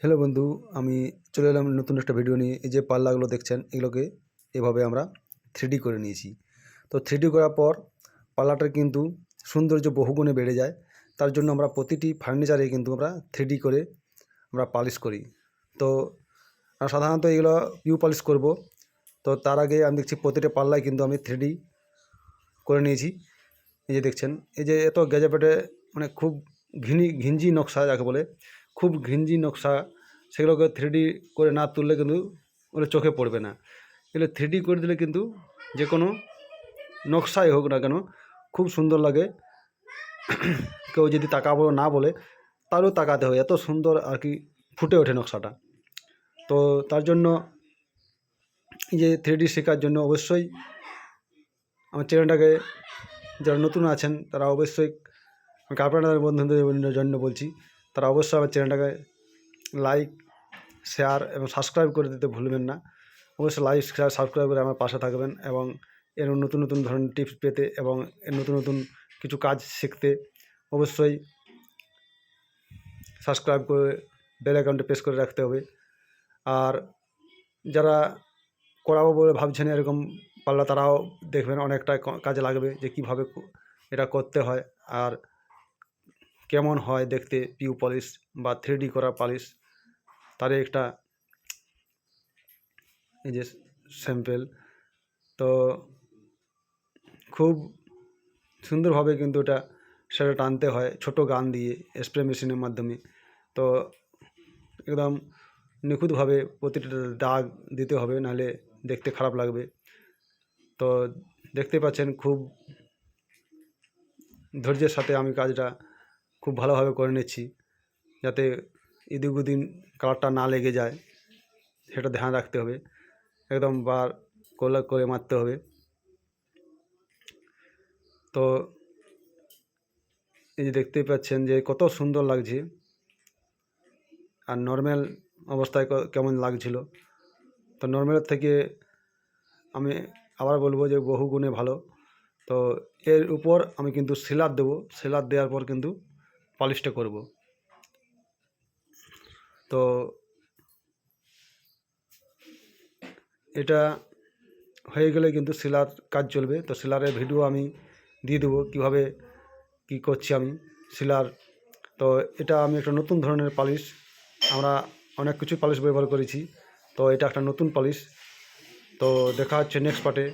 Hello বন্ধু, আমি চলে এলাম নতুন একটা ভিডিও নিয়ে। এই যে পাল্লাগুলো দেখছেন, এগুলোকে এভাবে আমরা থ্রিডি করে নিয়েছি। তো থ্রিডি করার পর পাল্লাটার কিন্তু সৌন্দর্য বহুগুণে বেড়ে যায়। তার জন্য আমরা প্রতিটি ফার্নিচারে কিন্তু আমরা থ্রিডি করে আমরা পালিশ করি। তো সাধারণত এগুলো পিউ পালিশ করব। তো তার আগে আমি দেখছি প্রতিটা পাল্লায় কিন্তু আমি থ্রিডি করে নিয়েছি। এই যে দেখছেন, এই যে এত গ্যাজাপেটে মানে খুব ঘিঞ্জি নকশা যাকে বলে, খুব ঘিঞ্জি নকশা, সেগুলোকে থ্রিডি করে না তুললে কিন্তু ওগুলো চোখে পড়বে না। এগুলো থ্রিডি করে দিলে কিন্তু যে কোনো নকশাই হোক না কেন খুব সুন্দর লাগে। কেউ যদি তাকাবো না বলে তারও তাকাতে হয়, এত সুন্দর আর কি ফুটে ওঠে নকশাটা। তো তার জন্য এই যে থ্রিডি শেখার জন্য অবশ্যই আমার চ্যানেলটাকে, যারা নতুন আছেন তারা অবশ্যই, আমি আপনাদের বন্ধুদের জন্য বলছি, তারা অবশ্যই আমার চ্যানেলটাকে লাইক, শেয়ার এবং সাবস্ক্রাইব করে দিতে ভুলবেন না। অবশ্যই লাইক, শেয়ার, সাবস্ক্রাইব করে আমার পাশে থাকবেন এবং এর নতুন নতুন ধরনের টিপস পেতে এবং এর নতুন নতুন কিছু কাজ শিখতে অবশ্যই সাবস্ক্রাইব করে বেল আইকনটা প্রেস করে রাখতে হবে। আর যারা করাবো বলে ভাবছেন এরকম পাল্লা, তারাও দেখবেন অনেকটা কাজে লাগবে যে কীভাবে এটা করতে হয় আর কেমন হয় দেখতে পিউ পলিশ বা থ্রিডি করা পলিশ, তার একটা এই যে স্যাম্পেল। তো খুব সুন্দরভাবে কিন্তু সেটা টানতে হয় ছোট গান দিয়ে, স্প্রে মেশিনের মাধ্যমে। তো একদম নিখুঁতভাবে প্রতিটা দাগ দিতে হবে, নাহলে দেখতে খারাপ লাগবে। তো দেখতে পাচ্ছেন খুব ধৈর্যের সাথে আমি কাজটা খুব ভালোভাবে করে নিচ্ছি, যাতে এদিক ওদিক কালারটা না লেগে যায় সেটা ধ্যান রাখতে হবে। একদম বার করে মারতে হবে। তো এই যে দেখতেই পাচ্ছেন যে কত সুন্দর লাগছে, আর নর্মাল অবস্থায় কেমন লাগছিল। তো নর্মালের থেকে আমি আবার বলবো যে বহু গুণে ভালো। তো এর উপর আমি কিন্তু সিলার দেবো, সিলার দেওয়ার পর কিন্তু পলিশটা করব। তো এটা হয়ে গেলে কিন্তু সিলার কাজ চলবে। তো সিলারের ভিডিও আমি দিয়ে দেবো কীভাবে কী করছি আমি সিলার। তো এটা আমি একটা নতুন ধরনের পালিশ, আমরা অনেক কিছু পালিশ ব্যবহার করেছি, তো এটা একটা নতুন পালিশ। তো দেখা হচ্ছে নেক্সট পার্টে।